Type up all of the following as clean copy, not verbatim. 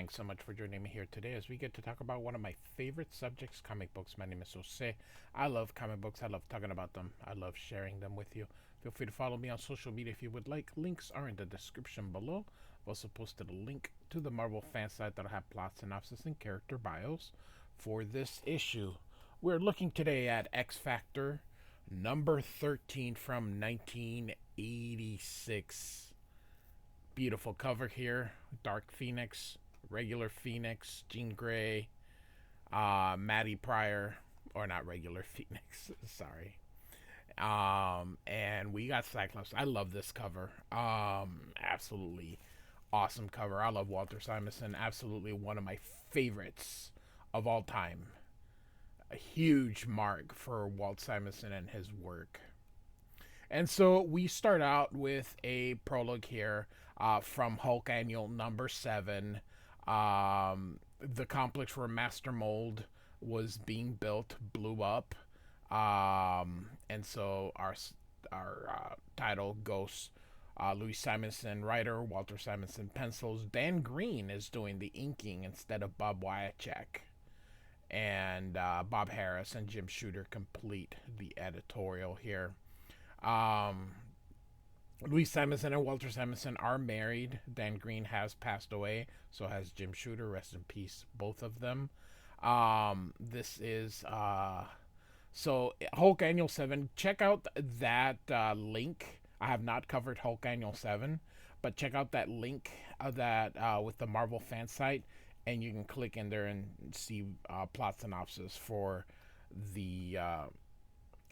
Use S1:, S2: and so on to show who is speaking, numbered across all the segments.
S1: Thanks so much for joining me here today as we get to talk about one of my favorite subjects, comic books. My name is Jose. I love comic books. I love talking about them. I love sharing them with you. Feel free to follow me on social media if you would like. Links are in the description below. I've also posted a link to the Marvel fan site that'll have plot synopsis and character bios for this issue. We're looking today at X Factor number 13 from 1986. Beautiful cover here. Dark Phoenix, regular Phoenix, Jean Grey, Maddie Pryor, or not regular Phoenix, sorry. And we got Cyclops. I love this cover. Absolutely awesome cover. I love Walter Simonson. Absolutely one of my favorites of all time. A huge mark for Walt Simonson and his work. And so we start out with a prologue here from Hulk Annual number 7. The complex where Master Mold was being built blew up. And so our title goes Louise Simonson, writer, Walter Simonson, pencils. Dan Green is doing the inking instead of Bob Wiacek. And Bob Harris and Jim Shooter complete the editorial here. Um, Louise Simonson and Walter Simonson are married. Dan Green has passed away, so has Jim Shooter. Rest in peace, both of them. This is so Hulk Annual 7. Check out that link. I have not covered Hulk Annual 7, but check out that link that with the Marvel fan site, and you can click in there and see plot synopsis for the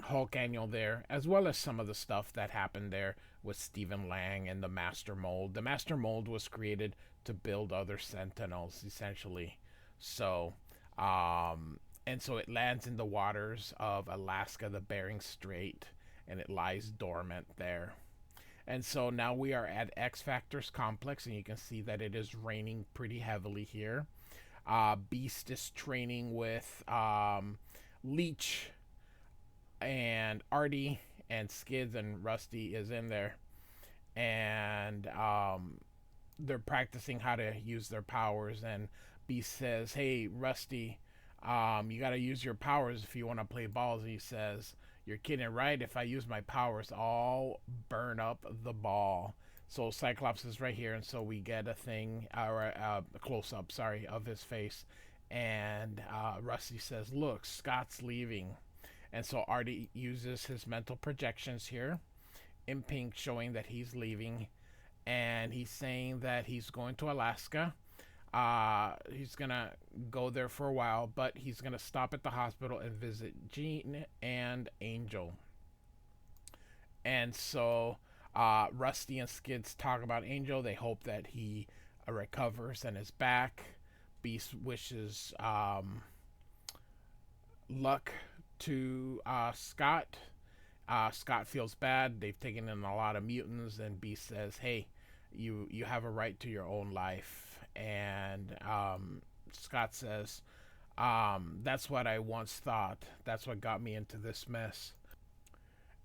S1: Hulk Annual there, as well as some of the stuff that happened there with Stephen Lang and the Master Mold. The Master Mold was created to build other Sentinels, essentially. So, and so it lands in the waters of Alaska, the Bering Strait, and it lies dormant there. And so now we are at X Factor's complex, and you can see that it is raining pretty heavily here. Beast is training with Leech and Artie, and Skids, and Rusty is in there, and they're practicing how to use their powers. And Beast says, "Hey, Rusty, you got to use your powers if you want to play balls." And he says, "You're kidding, right? If I use my powers, I'll burn up the ball." So Cyclops is right here, and so we get a thing, a close up, sorry, of his face, and Rusty says, "Look, Scott's leaving." And so Artie uses his mental projections here in pink, showing that he's leaving. And he's saying that he's going to Alaska. He's going to go there for a while, but he's going to stop at the hospital and visit Jean and Angel. And so Rusty and Skids talk about Angel. They hope that he recovers and is back. Beast wishes luck to Scott. Scott feels bad. They've taken in a lot of mutants, and Beast says, "Hey, you have a right to your own life." And Scott says, "That's what I once thought. That's what got me into this mess."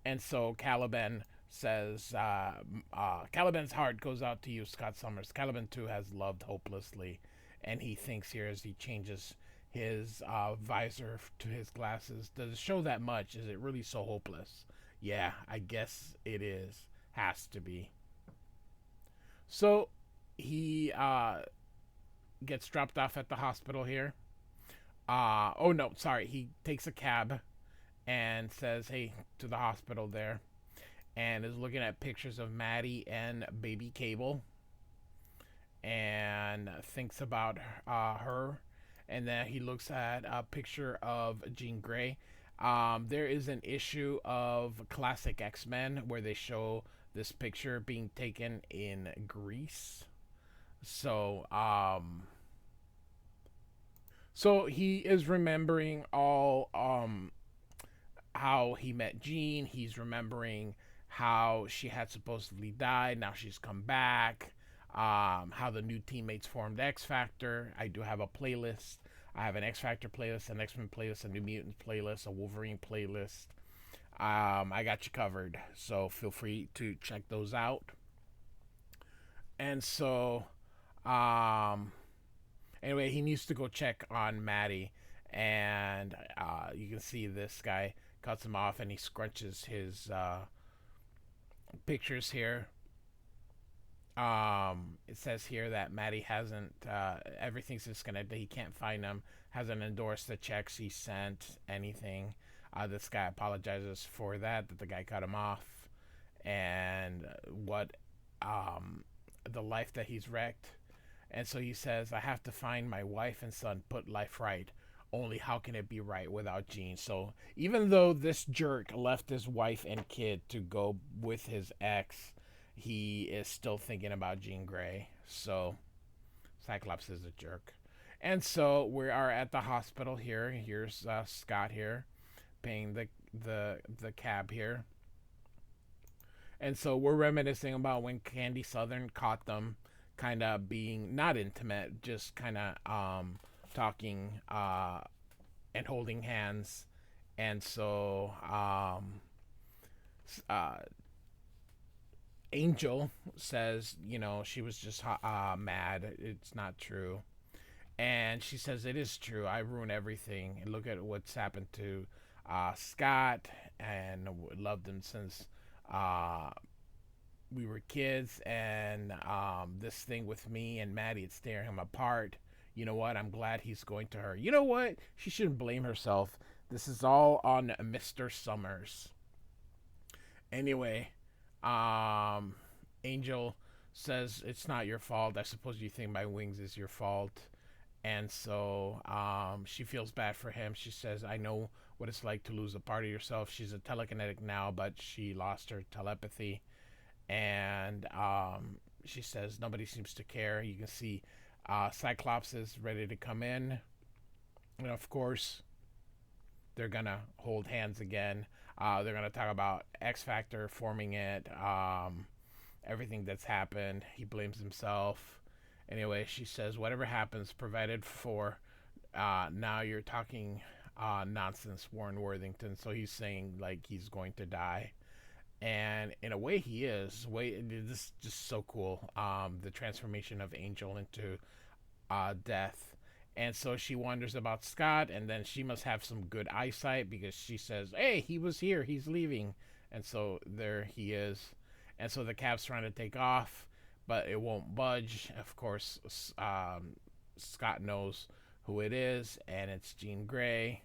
S1: And so Caliban says, "Caliban's heart goes out to you, Scott Summers. Caliban too has loved hopelessly." And he thinks here as he changes his visor to his glasses, does it show that much? Is it really so hopeless? Yeah, I guess it is. Has to be. So he gets dropped off at the hospital here. Oh no, sorry. He takes a cab and says, "Hey," to the hospital there, and is looking at pictures of Maddie and baby Cable, and thinks about her. And then he looks at a picture of Jean Grey. There is an issue of Classic X-Men where they show this picture being taken in Greece. So, so he is remembering all how he met Jean. He's remembering how she had supposedly died. Now she's come back. How the new teammates formed X Factor. I do have a playlist. I have an X Factor playlist, an X-Men playlist, a New Mutants playlist, a Wolverine playlist. I got you covered, so feel free to check those out. And so, um, Anyway, he needs to go check on Maddie, and you can see this guy cuts him off, and he scrunches his pictures here. It says here that Maddie hasn't, everything's disconnected. He can't find them. Hasn't endorsed the checks he sent, anything. This guy apologizes for that the guy cut him off, and what, the life that he's wrecked. And so he says, I have to find my wife and son, put life right. Only how can it be right without Jean? So even though this jerk left his wife and kid to go with his ex, he is still thinking about Jean Grey. So Cyclops is a jerk. And so we are at the hospital here. Here's Scott here paying the cab here. And so we're reminiscing about when Candy Southern caught them kind of being not intimate, just kind of talking and holding hands. And so uh, Angel says, she was just mad. It's not true. And she says, it is true. I ruined everything. And look at what's happened to Scott, and loved him since we were kids. And this thing with me and Maddie, it's tearing him apart. You know what? I'm glad he's going to her. You know what? She shouldn't blame herself. This is all on Mr. Summers. Anyway, Angel says, it's not your fault. I suppose you think my wings is your fault. And so she feels bad for him. She says, I know what it's like to lose a part of yourself. She's a telekinetic now, but she lost her telepathy. And she says, nobody seems to care. You can see Cyclops is ready to come in. And of course, they're going to hold hands again. They're going to talk about X Factor forming it, everything that's happened. He blames himself. Anyway, she says, whatever happens, provided for, now you're talking nonsense, Warren Worthington. So he's saying, like, he's going to die. And in a way, he is. This is just so cool. The transformation of Angel into death. And so she wonders about Scott, and then she must have some good eyesight because she says, hey, he was here, he's leaving. And so there he is. And so the cab's trying to take off, but it won't budge. Of course, Scott knows who it is, and it's Jean Grey.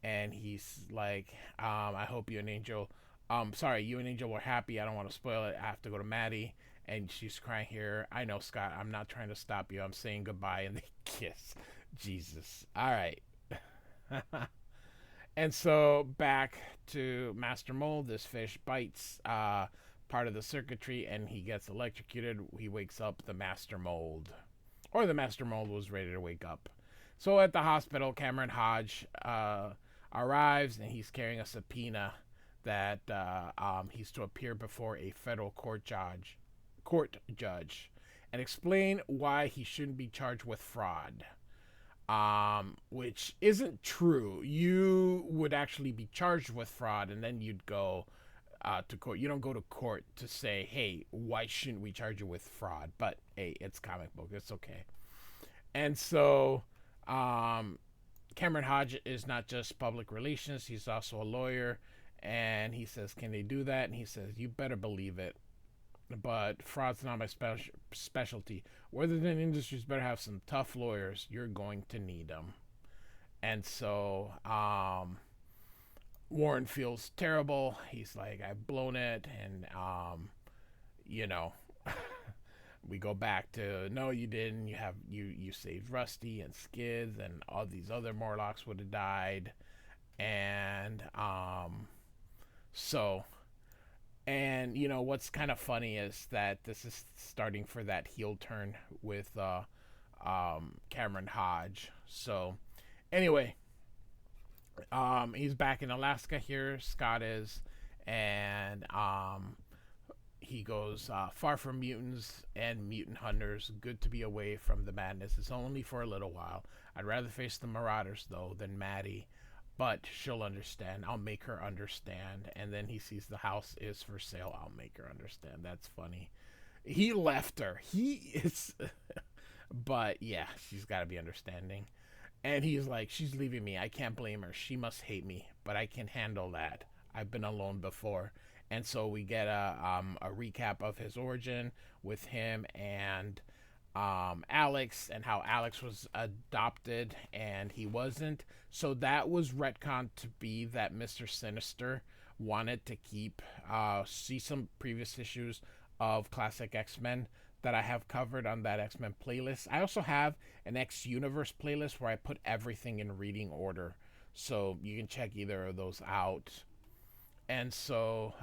S1: And he's like, I hope you and Angel, sorry, you and Angel were happy. I don't want to spoil it. I have to go to Maddie. And she's crying here. I know, Scott, I'm not trying to stop you. I'm saying goodbye. And they kiss. Jesus. All right. And so back to Master Mold. This fish bites part of the circuitry, and he gets electrocuted. He wakes up the Master Mold. Or the Master Mold was ready to wake up. So at the hospital, Cameron Hodge arrives, and he's carrying a subpoena that he's to appear before a federal court judge and explain why he shouldn't be charged with fraud, which isn't true. You would actually be charged with fraud, and then you'd go to court. You don't go to court to say, hey, why shouldn't we charge you with fraud? But hey, it's comic book, it's okay. And so Cameron Hodge is not just public relations, he's also a lawyer. And he says, can they do that? And he says, you better believe it. But fraud's not my specialty. Worthington Industries better have some tough lawyers. You're going to need them. And so Warren feels terrible. He's like, I've blown it. And, we go back to, no, you didn't. You saved Rusty and Skids, and all these other Morlocks would have died. And and what's kind of funny is that this is starting for that heel turn with Cameron Hodge. So anyway, he's back in Alaska here. Scott is, and he goes, far from mutants and mutant hunters. Good to be away from the madness. It's only for a little while. I'd rather face the Marauders though than Maddie. But she'll understand. I'll make her understand. And then he sees the house is for sale. I'll make her understand. That's funny. He left her. He is... But yeah, she's got to be understanding. And he's like, she's leaving me. I can't blame her. She must hate me, but I can handle that. I've been alone before. And so we get a recap of his origin with him and Alex, and how Alex was adopted and he wasn't. So that was retconned to be that Mr. Sinister wanted to keep, see some previous issues of classic X-Men that I have covered on that X-Men playlist. I also have an X Universe playlist where I put everything in reading order. So you can check either of those out. And so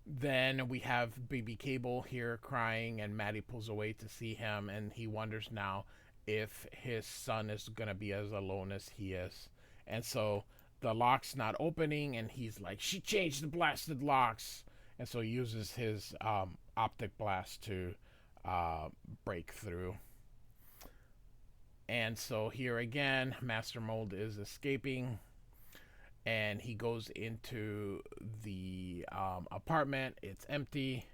S1: then we have Baby Cable here crying, and Maddie pulls away to see him, and he wonders now if his son is going to be as alone as he is. And so the lock's not opening, and he's like, she changed the blasted locks. And so he uses his optic blast to break through. And so here again, Master Mold is escaping, and he goes into the apartment. It's empty.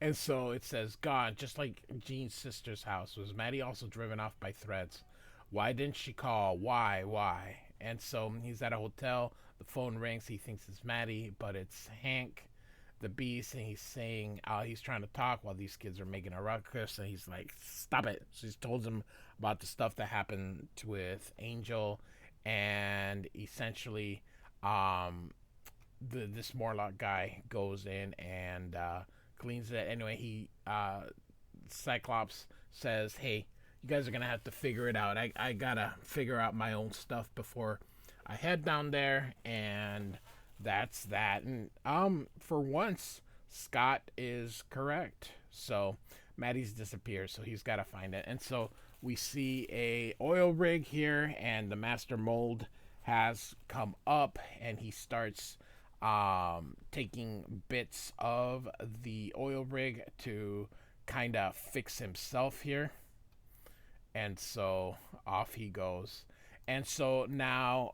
S1: And so it says, gone, just like Jean's sister's house. Was Maddie also driven off by threats? Why didn't she call? Why? And so he's at a hotel. The phone rings. He thinks it's Maddie, but it's Hank, the Beast, and he's saying he's trying to talk while these kids are making a ruckus, and he's like, stop it. So he's told him about the stuff that happened with Angel, and essentially this Morlock guy goes in and cleans it. Anyway, he Cyclops says, hey, you guys are gonna have to figure it out. I gotta figure out my own stuff before I head down there. And that's that. And for once, Scott is correct. So Maddie's disappeared, so he's got to find it. And so we see a oil rig here, and the Master Mold has come up, and he starts taking bits of the oil rig to kind of fix himself here. And so off he goes. And so now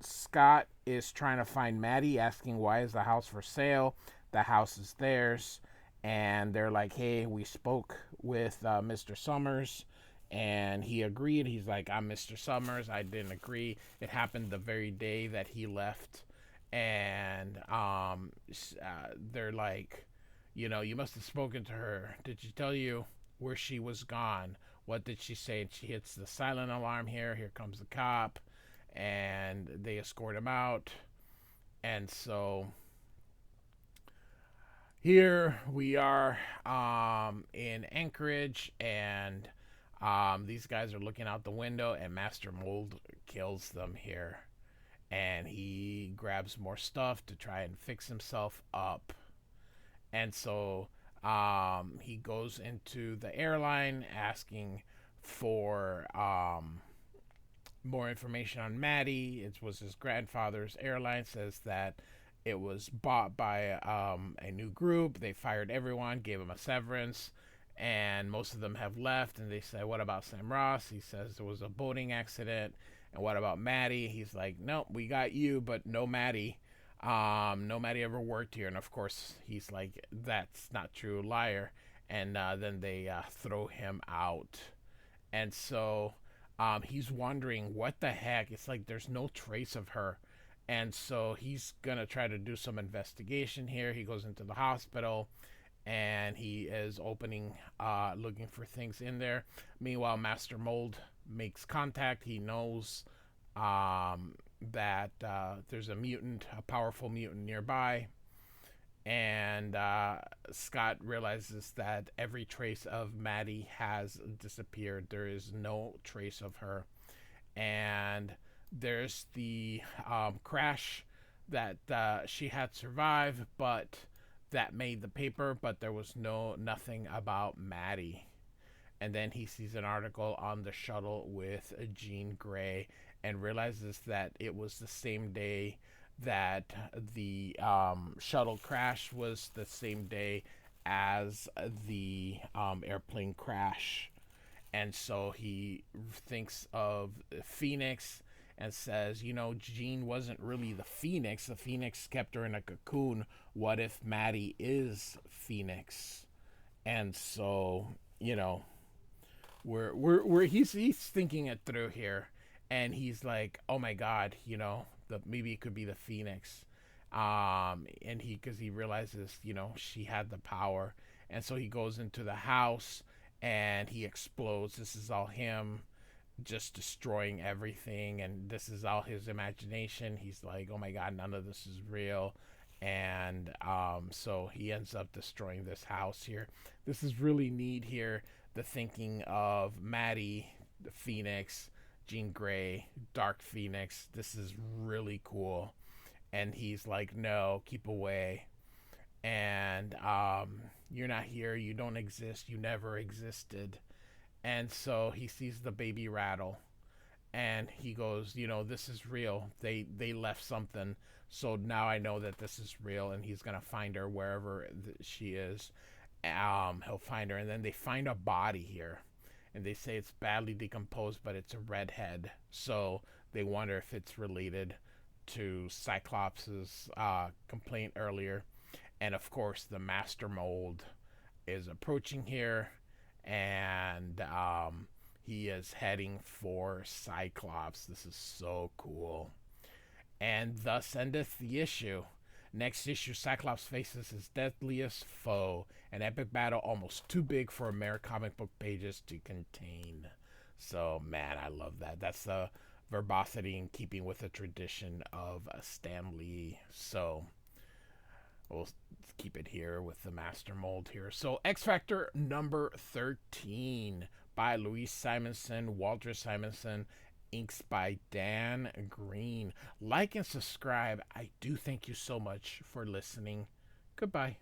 S1: Scott is trying to find Maddie, asking why is the house for sale? The house is theirs. And they're like, hey, we spoke with Mr. Summers, and he agreed. He's like, I'm Mr. Summers. I didn't agree. It happened the very day that he left. And they're like, you must have spoken to her. Did she tell you where she was gone? What did she say? And she hits the silent alarm here. Here comes the cop, and they escort him out. And so here we are in Anchorage, and these guys are looking out the window, and Master Mold kills them here. And he grabs more stuff to try and fix himself up. And so he goes into the airline asking for more information on Maddie. It was his grandfather's airline. Says that it was bought by a new group. They fired everyone, gave him a severance, and most of them have left. And they say, what about Sam Ross? He says there was a boating accident. And what about Maddie? He's like, nope, we got you, but no Maddie. No Maddie ever worked here. And of course, he's like, that's not true, liar. And then they throw him out. And so he's wondering, what the heck? It's like there's no trace of her. And so he's going to try to do some investigation here. He goes into the hospital, and he is looking for things in there. Meanwhile, Master Mold makes contact. He knows that there's a powerful mutant nearby. And Scott realizes that every trace of Maddie has disappeared. There is no trace of her. And there's the crash that she had survived, but that made the paper, but there was nothing about Maddie. And then he sees an article on the shuttle with Jean Grey, and realizes that it was the same day that the shuttle crash, was the same day as the airplane crash. And so he thinks of Phoenix and says, Jean wasn't really the Phoenix. The Phoenix kept her in a cocoon. What if Maddie is Phoenix? And so, where he's thinking it through here, and he's like, oh my god, the maybe it could be the Phoenix, and because he realizes, she had the power, and so he goes into the house and he explodes. This is all him just destroying everything, and this is all his imagination. He's like, oh my god, none of this is real. And so he ends up destroying this house here. This is really neat here, the thinking of Maddie the Phoenix, Jean Grey, Dark Phoenix. This is really cool. And he's like, no, keep away. And you're not here, you don't exist, you never existed. And so he sees the baby rattle, and he goes, this is real. They left something, so now I know that this is real. And he's gonna find her wherever she is. He'll find her, and then they find a body here, and they say it's badly decomposed, but it's a redhead. So they wonder if it's related to Cyclops's complaint earlier. And of course, the master mold is approaching here, and he is heading for Cyclops. This is so cool. And thus endeth the issue. Next issue, Cyclops faces his deadliest foe, an epic battle almost too big for mere comic book pages to contain. So, man, I love that. That's the verbosity in keeping with the tradition of Stan Lee. So, we'll keep it here with the master mold here. So, X Factor number 13 by Louise Simonson, Walter Simonson, inks by Dan Green. Like and subscribe. I do thank you so much for listening. Goodbye.